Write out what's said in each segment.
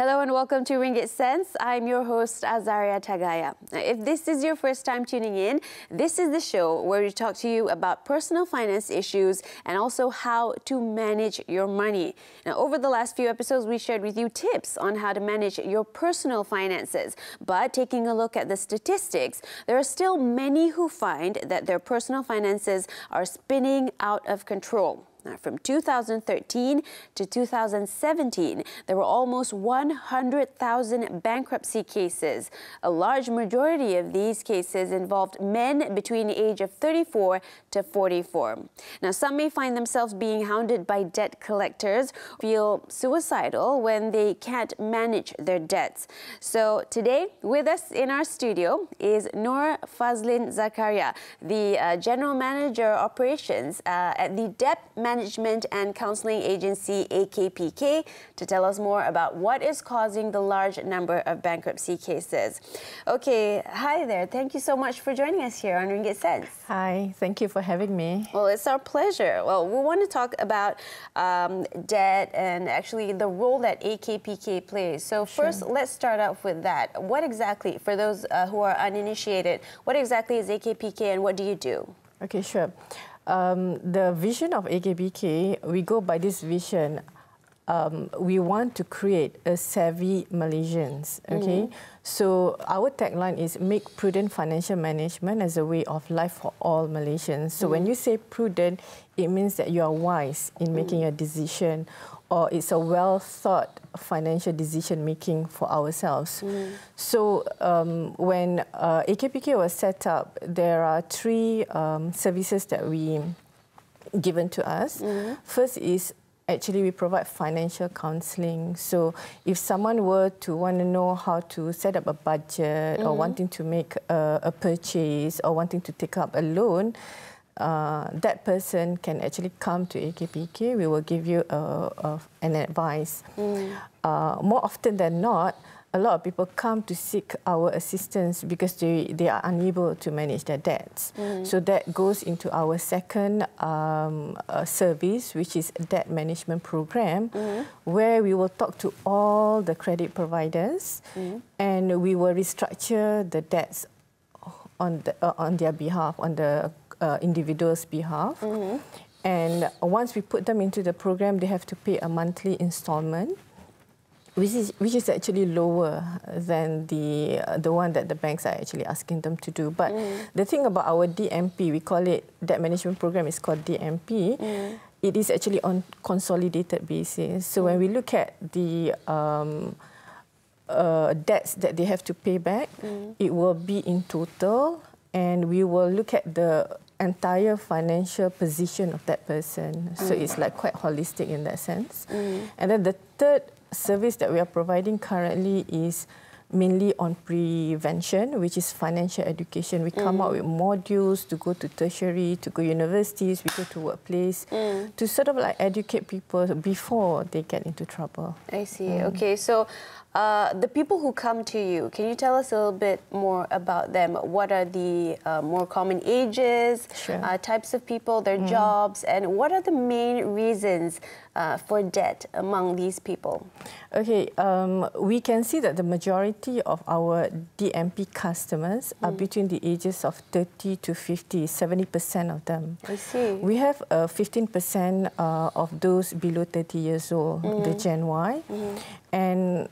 Hello and welcome to Ringgit Sense. I'm your host, Azaria Tagaya. Now, if this is your first time tuning in, this is the show where we talk to you about personal finance issues and also how to manage your money. Now, over the last few episodes, we shared with you tips on how to manage your personal finances. But taking a look at the statistics, there are still many who find that their personal finances are spinning out of control. Now, from 2013 to 2017, there were almost 100,000 bankruptcy cases. A large majority of these cases involved men between the age of 34 to 44. Now, some may find themselves being hounded by debt collectors, feel suicidal when they can't manage their debts. So today, with us in our studio is Nur Fazlin Zakaria, the General Manager Operations at the Debt Management and Counseling Agency, AKPK, to tell us more about what is causing the large number of bankruptcy cases. Okay, hi there. Thank you so much for joining us here on Ringgit Sense. Hi, thank you for having me. Well, it's our pleasure. Well, we want to talk about debt and actually the role that AKPK plays. So first, let's start off with that. What exactly, for those who are uninitiated, what exactly is AKPK and what do you do? Okay, sure. The vision of AKPK, we go by this vision. We want to create a savvy Malaysians. Okay, so our tagline is make prudent financial management as a way of life for all Malaysians. So when you say prudent, it means that you are wise in making a decision, or it's a well thought financial decision making for ourselves. So when AKPK was set up, there are three services that we given to us. First is actually we provide financial counselling. So if someone were to want to know how to set up a budget or wanting to make a purchase or wanting to take up a loan, that person can actually come to AKPK. We will give you an advice. More often than not, a lot of people come to seek our assistance because they are unable to manage their debts. So that goes into our second service, which is a debt management program, where we will talk to all the credit providers and we will restructure the debts on their behalf, on the individual's behalf. And once we put them into the program, they have to pay a monthly installment, which is actually lower than the one that the banks are actually asking them to do. But the thing about our DMP, we call it debt management program, is called DMP. It is actually on consolidated basis. So when we look at the debts that they have to pay back, it will be in total, and we will look at the entire financial position of that person. So it's like quite holistic in that sense. And then the third service that we are providing currently is mainly on prevention, which is financial education. We come out with modules to go to tertiary, to go universities, we go to workplace, to sort of like educate people before they get into trouble. I see. Okay, so the people who come to you, can you tell us a little bit more about them? What are the more common ages, types of people, their jobs, and what are the main reasons for debt among these people? Okay, we can see that the majority of our DMP customers are between the ages of 30 to 50, 70% of them. I see. We have 15% of those below 30 years old, the Gen Y, and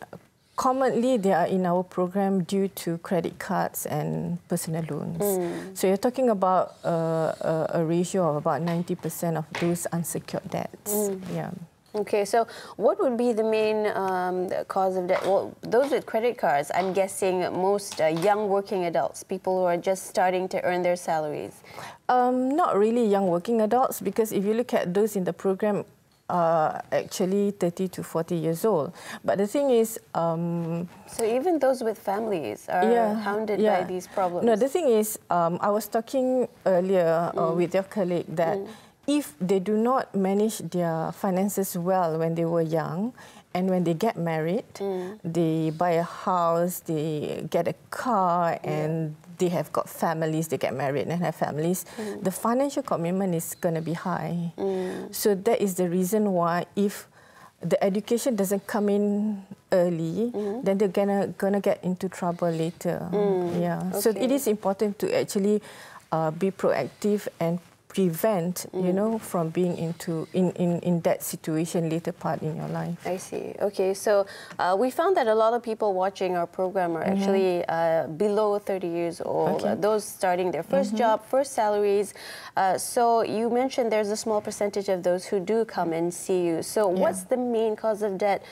commonly they are in our program due to credit cards and personal loans. So you're talking about a ratio of about 90% of those unsecured debts. Yeah. Okay, so what would be the main cause of debt? Well, those with credit cards, I'm guessing most young working adults, people who are just starting to earn their salaries. Not really young working adults, because if you look at those in the program, actually 30 to 40 years old. But the thing is... so even those with families are hounded by these problems? No, the thing is, I was talking earlier with your colleague that if they do not manage their finances well when they were young, and when they get married, they buy a house, they get a car, and they have got families, they get married and have families, the financial commitment is going to be high. So that is the reason why if the education doesn't come in early, then they're gonna get into trouble later. Yeah. Okay. So it is important to actually be proactive and prevent, you know, from being in that situation later part in your life. I see. Okay, so we found that a lot of people watching our program are actually below 30 years old. Okay. Those starting their first job, first salaries. So you mentioned there's a small percentage of those who do come and see you. So what's the main cause of debt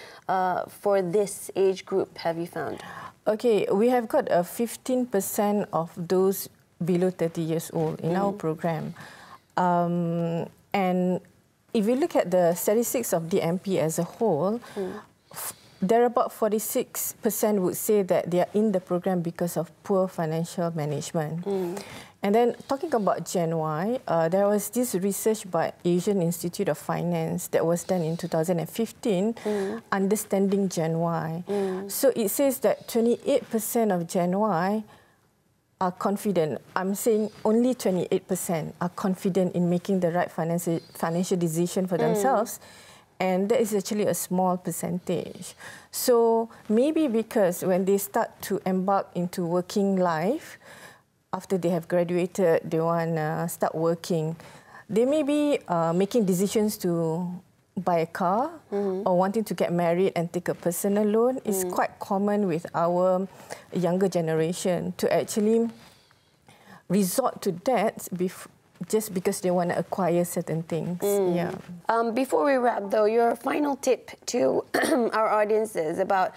for this age group, have you found? Okay, we have got 15% of those below 30 years old in our program. And if you look at the statistics of DMP as a whole, there are about 46% would say that they are in the program because of poor financial management. And then talking about Gen Y, there was this research by Asian Institute of Finance that was done in 2015, Understanding Gen Y. So it says that 28% of Gen Y are confident. I'm saying only 28% are confident in making the right financial decision for themselves. And that is actually a small percentage. So maybe because when they start to embark into working life, after they have graduated, they want to start working, they may be making decisions to buy a car or wanting to get married and take a personal loan. It's quite common with our younger generation to actually resort to debt just because they want to acquire certain things. Yeah. Before we wrap, though, your final tip to our audiences about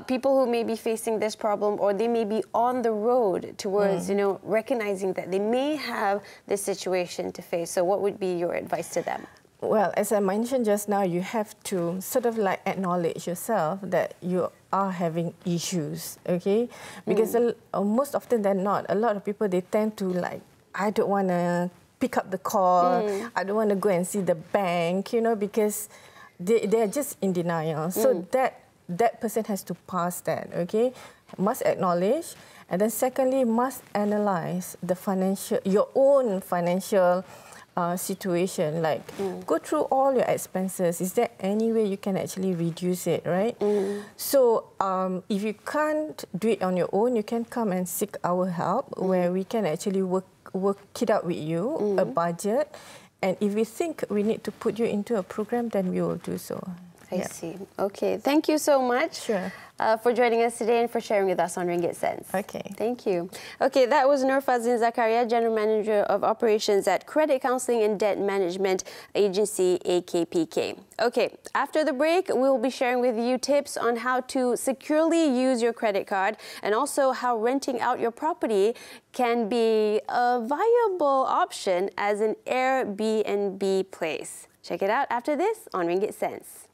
people who may be facing this problem, or they may be on the road towards, you know, recognizing that they may have this situation to face. So what would be your advice to them? Well, as I mentioned just now, you have to sort of like acknowledge yourself that you are having issues, okay? Because most often than not, a lot of people, they tend to like, I don't want to pick up the call, I don't want to go and see the bank, you know, because they are just in denial. So that person has to pass that, okay? Must acknowledge, and then secondly, must analyze the your own financial situation, like go through all your expenses. Is there any way you can actually reduce it, right? So if you can't do it on your own, you can come and seek our help, where we can actually work it out with you, a budget, and if we think we need to put you into a program, then we will do so. I see. Okay, thank you so much for joining us today and for sharing with us on Ringgit Sense. Okay. Thank you. Okay, that was Nur Fazlin Zakaria, General Manager of Operations at Credit Counseling and Debt Management Agency, AKPK. Okay, after the break, we will be sharing with you tips on how to securely use your credit card, and also how renting out your property can be a viable option as an Airbnb place. Check it out after this on Ringgit Sense.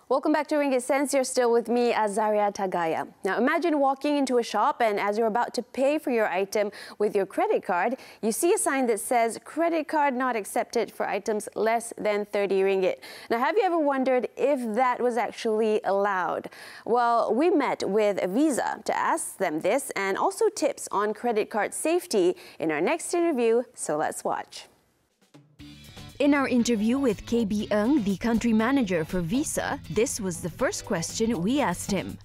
Welcome back to Ringgit Sense. You're still with me, Azaria Tagaya. Now, imagine walking into a shop, and as you're about to pay for your item with your credit card, you see a sign that says, credit card not accepted for items less than 30 ringgit. Now, have you ever wondered if that was actually allowed? Well, we met with Visa to ask them this, and also tips on credit card safety in our next interview, so let's watch. In our interview with KB Ng, the country manager for Visa, this was the first question we asked him.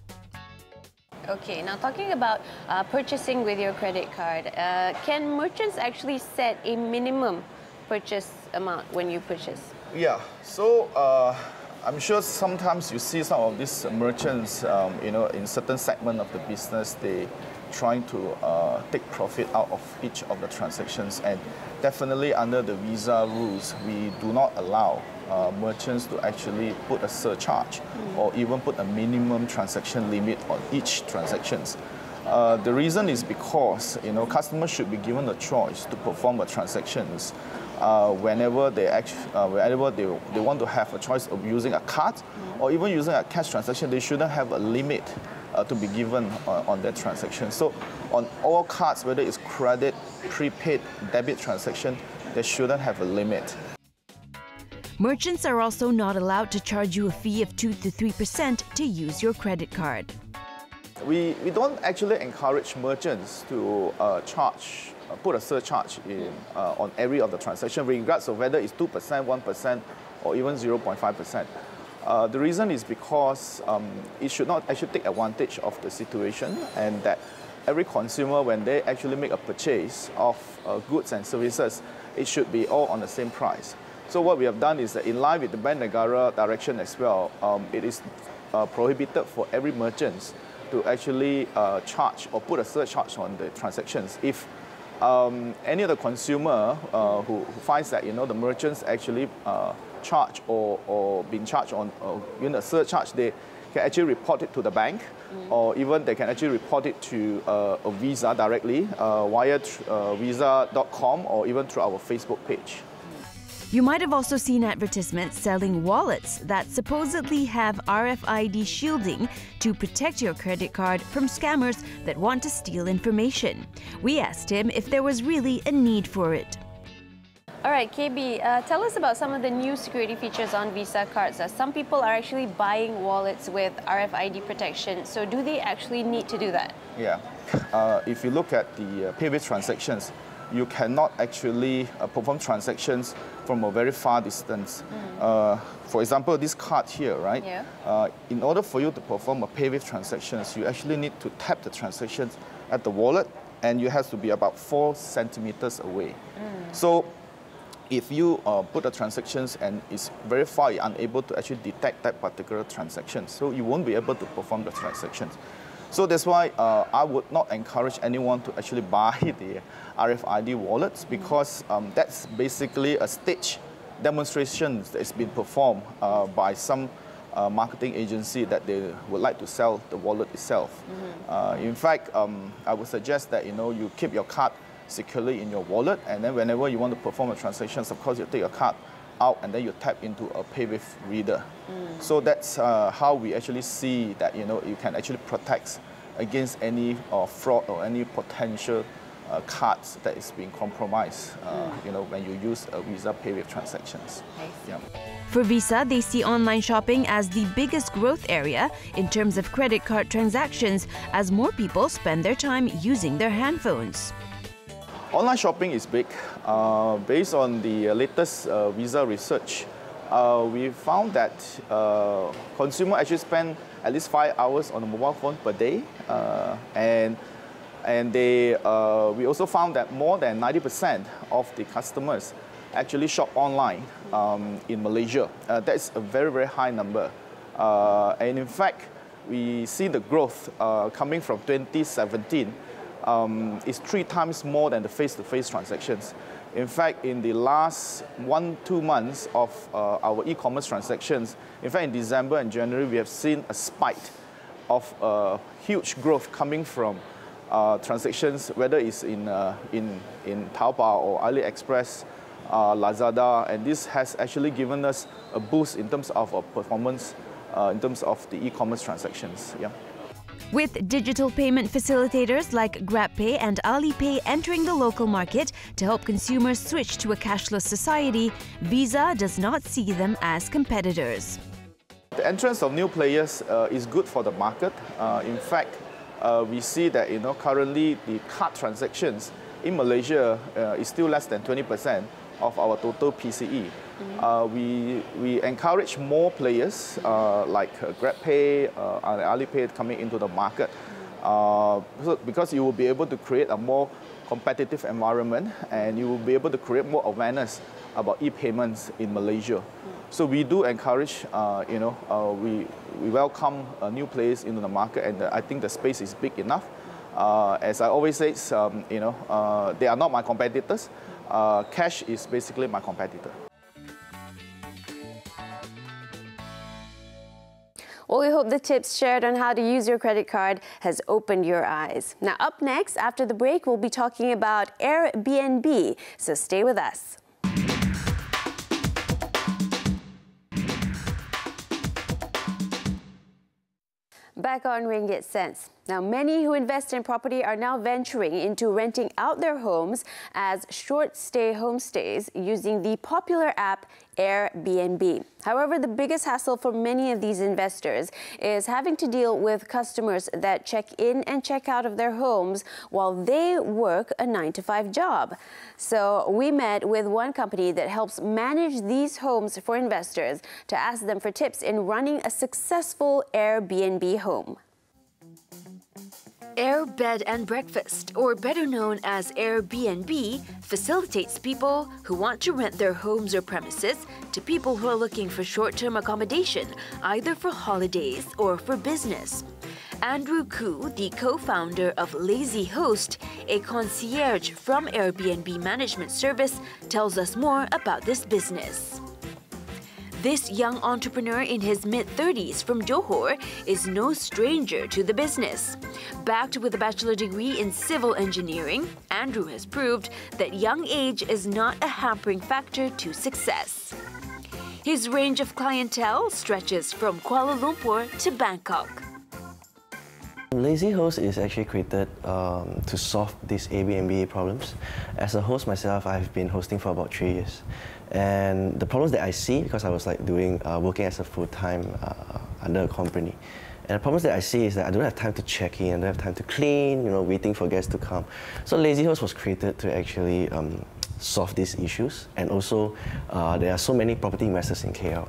Okay, now talking about purchasing with your credit card, can merchants actually set a minimum purchase amount when you purchase? Yeah, so I'm sure sometimes you see some of these merchants, you know, in certain segment of the business, they trying to take profit out of each of the transactions, and definitely under the Visa rules, we do not allow merchants to actually put a surcharge or even put a minimum transaction limit on each transactions. The reason is because, you know, customers should be given the choice to perform the transactions whenever they want to have a choice of using a card or even using a cash transaction. They shouldn't have a limit to be given on that transaction. So on all cards, whether it's credit, prepaid, debit transaction, they shouldn't have a limit. Merchants are also not allowed to charge you a fee of 2 to 3% to use your credit card. We don't actually encourage merchants to put a surcharge in on every of the transaction, regardless of whether it's 2%, 1%, or even 0.5%. The reason is because it should not actually take advantage of the situation, and that every consumer, when they actually make a purchase of goods and services, it should be all on the same price. So what we have done is that in line with the Bank Negara direction as well, it is prohibited for every merchant to actually charge or put a surcharge on the transactions. If any of the consumer who finds that the merchants actually charge or been charged on a surcharge, they can actually report it to the bank, or even they can actually report it to a Visa directly via visa.com or even through our Facebook page. You might have also seen advertisements selling wallets that supposedly have RFID shielding to protect your credit card from scammers that want to steal information. We asked him if there was really a need for it. All right, KB, tell us about some of the new security features on Visa cards. Some people are actually buying wallets with RFID protection. So do they actually need to do that? Yeah. If you look at the pay-based transactions, you cannot actually perform transactions from a very far distance. For example, this card here, right? Yeah. In order for you to perform a pay-based transactions, you actually need to tap the transactions at the wallet, and you have to be about 4 centimeters away. So if you put the transactions and it's very far, you're unable to actually detect that particular transaction. So you won't be able to perform the transactions. So that's why I would not encourage anyone to actually buy the RFID wallets, because that's basically a stage demonstration that's been performed by some marketing agency that they would like to sell the wallet itself. In fact, I would suggest that you keep your card securely in your wallet, and then whenever you want to perform a transaction, of course you take your card out and then you tap into a PayWave reader. So that's how we actually see that you can actually protect against any fraud or any potential cards that is being compromised when you use a Visa PayWave transactions. Yeah. For Visa, they see online shopping as the biggest growth area in terms of credit card transactions, as more people spend their time using their handphones. Online shopping is big. Based on the latest Visa research, we found that consumers actually spend at least 5 hours on a mobile phone per day, and we also found that more than 90% of the customers actually shop online in Malaysia. That's a very, very high number. And in fact, we see the growth coming from 2017 is 3 times more than the face-to-face transactions. In fact, in the last 1-2 months of our e-commerce transactions, in fact, in December and January, we have seen a spike of huge growth coming from transactions, whether it's in Taobao or AliExpress, Lazada, and this has actually given us a boost in terms of our performance, in terms of the e-commerce transactions. Yeah. With digital payment facilitators like GrabPay and Alipay entering the local market to help consumers switch to a cashless society, Visa does not see them as competitors. The entrance of new players is good for the market. In fact, we see that currently the card transactions in Malaysia is still less than 20% of our total PCE. We encourage more players like GrabPay and Alipay coming into the market because you will be able to create a more competitive environment, and you will be able to create more awareness about e-payments in Malaysia. So we do encourage, we welcome new players into the market, and I think the space is big enough. As I always say, they are not my competitors. Cash is basically my competitor. Well, we hope the tips shared on how to use your credit card has opened your eyes. Now, up next, after the break, we'll be talking about Airbnb, so stay with us. Back on Ringgit Sense. Now, many who invest in property are now venturing into renting out their homes as short-stay homestays using the popular app Airbnb. However, the biggest hassle for many of these investors is having to deal with customers that check in and check out of their homes while they work a 9-to-5 job. So we met with one company that helps manage these homes for investors to ask them for tips in running a successful Airbnb home. Air Bed and Breakfast, or better known as Airbnb, facilitates people who want to rent their homes or premises to people who are looking for short-term accommodation, either for holidays or for business. Andrew Koo, the co-founder of Lazy Host, a concierge from Airbnb Management Service, tells us more about this business. This young entrepreneur in his mid-30s from Johor is no stranger to the business. Backed with a bachelor degree in civil engineering, Andrew has proved that young age is not a hampering factor to success. His range of clientele stretches from Kuala Lumpur to Bangkok. Lazy Host is actually created to solve these Airbnb problems. As a host myself, I've been hosting for about 3 years. And the problems that I see, because I was working as a full-time under a company, and the problems that I see is that I don't have time to check in, I don't have time to clean, waiting for guests to come. So Lazy Host was created to actually solve these issues. And also, there are so many property investors in KL,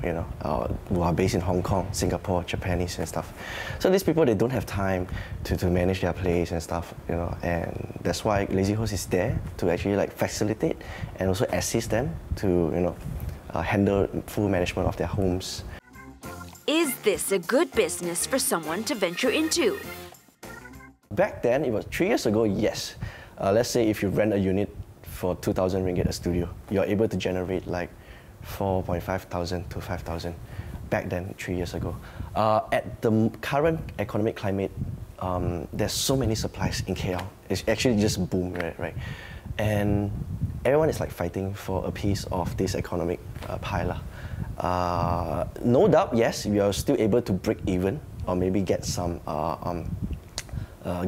who are based in Hong Kong, Singapore, Japanese and stuff. So these people, they don't have time to manage their place and stuff, and that's why Lazy Host is there to actually facilitate and also assist them to, handle full management of their homes. Is this a good business for someone to venture into? Back then, it was 3 years ago, yes. Let's say if you rent a unit for 2,000 ringgit a studio, you're able to generate 4,500 to 5,000 back then, 3 years ago. At the current economic climate, there's so many supplies in KL. It's actually just boom, right? And everyone is fighting for a piece of this economic pie. No doubt, yes, we are still able to break even or maybe get some,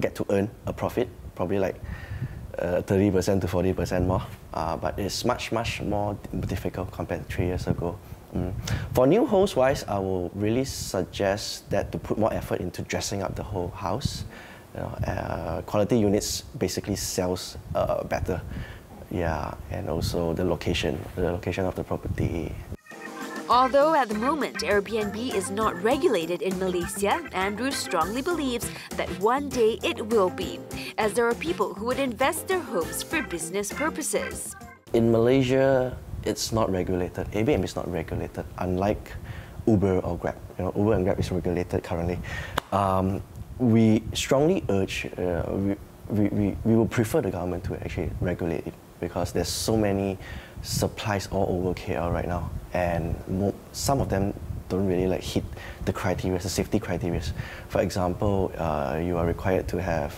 get to earn a profit, probably 30% to 40% more, but it's much more difficult compared to 3 years ago. For new hosts-wise, I will really suggest that to put more effort into dressing up the whole house. Quality units basically sells better, and also the location of the property. Although at the moment Airbnb is not regulated in Malaysia, Andrew strongly believes that one day it will be, as there are people who would invest their homes for business purposes. In Malaysia, it's not regulated. Airbnb is not regulated, unlike Uber or Grab. Uber and Grab is regulated currently. We strongly urge, we will prefer the government to actually regulate it, because there's so many supplies all over KL right now, and some of them don't really hit the criteria, the safety criteria. For example, you are required to have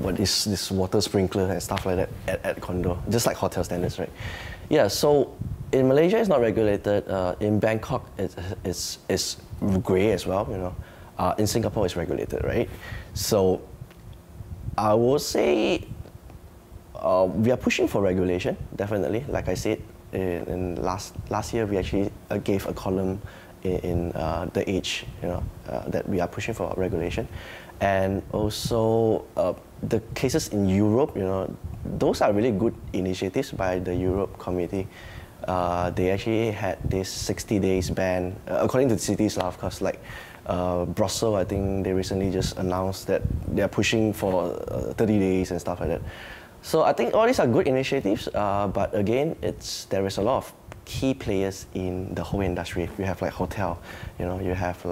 what is this water sprinkler and stuff like that at condo, just like hotel standards, right? Yeah, so in Malaysia it's not regulated. In Bangkok it's grey as well, in Singapore it's regulated, right? So I would say we are pushing for regulation, definitely. Like I said, in last year we actually gave a column in The Age, that we are pushing for regulation. And also the cases in Europe, those are really good initiatives by the Europe community. They actually had this 60 days ban, according to the cities, of course, Brussels, I think they recently just announced that they are pushing for 30 days and stuff like that. So I think all these are good initiatives, but again, there is a lot of key players in the whole industry. You have hotel, you have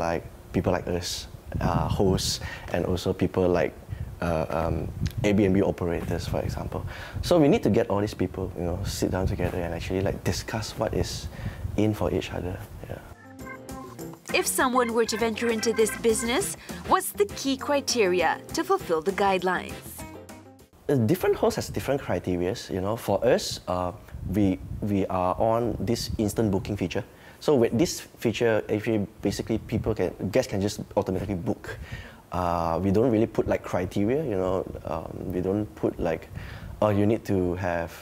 people like us, hosts, and also people like Airbnb operators, for example. So we need to get all these people, sit down together and actually discuss what is in for each other. Yeah. If someone were to venture into this business, what's the key criteria to fulfill the guidelines? Different hosts has different criteria. For us, we are on this instant booking feature. So with this feature, actually, basically guests can just automatically book. We don't really put like criteria, you know. We don't put like, oh, you need to have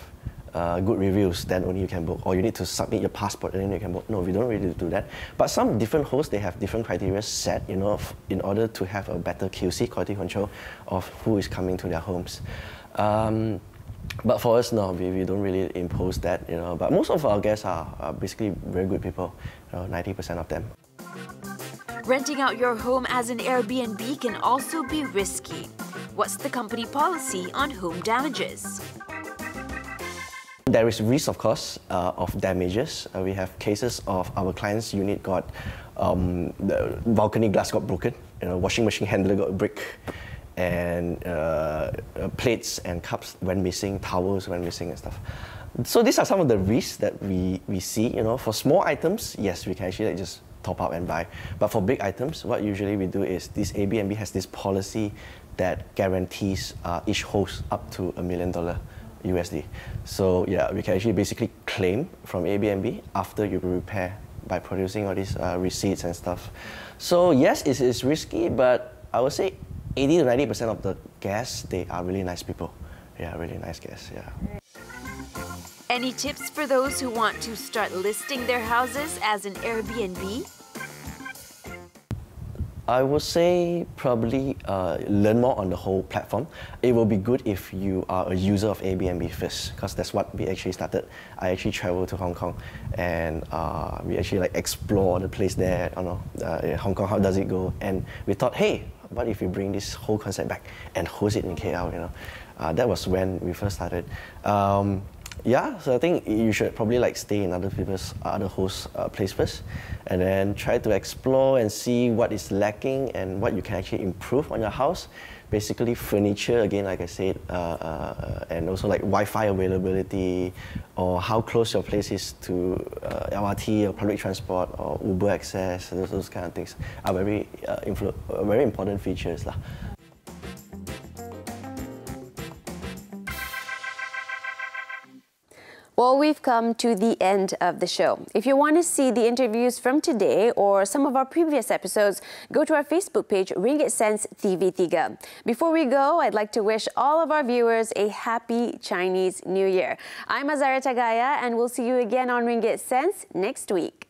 good reviews, then only you can book, or you need to submit your passport and then you can book. No, we don't really do that. But some different hosts, they have different criteria set, you know, in order to have a better QC, quality control, of who is coming to their homes. But for us, no, we don't really impose that, you know. But most of our guests are basically very good people, you know, 90% of them. Renting out your home as an Airbnb can also be risky. What's the company policy on home damages? There is risk, of course, of damages. We have cases of our client's unit got, the balcony glass got broken, you know, washing machine handle got brick, and plates and cups went missing, towels went missing and stuff. So these are some of the risks that we see, you know. For small items, yes, we can actually like just top up and buy. But for big items, what usually we do is this Airbnb has this policy that guarantees each host up to $1 million USD. So yeah, we can actually basically claim from Airbnb after you repair by producing all these receipts and stuff. So yes, it is risky, but I would say 80 to 90% of the guests, they are really nice people. Yeah, really nice guests, yeah. Any tips for those who want to start listing their houses as an Airbnb? I would say probably learn more on the whole platform. It will be good if you are a user of Airbnb first, because that's what we actually started. I actually traveled to Hong Kong, and we actually like explore the place there. You know, Hong Kong, how does it go? And we thought, hey, what if we bring this whole concept back and host it in KL? You know, that was when we first started. Yeah, so I think you should probably like stay in other hosts' place first, and then try to explore and see what is lacking and what you can actually improve on your house. Basically, furniture again, like I said, and also like Wi-Fi availability, or how close your place is to LRT or public transport or Uber access. Those kind of things are very important features lah. Well, we've come to the end of the show. If you want to see the interviews from today or some of our previous episodes, go to our Facebook page, Ringgit Sense TV3. Before we go, I'd like to wish all of our viewers a happy Chinese New Year. I'm Azariah Tagaya, and we'll see you again on Ringgit Sense next week.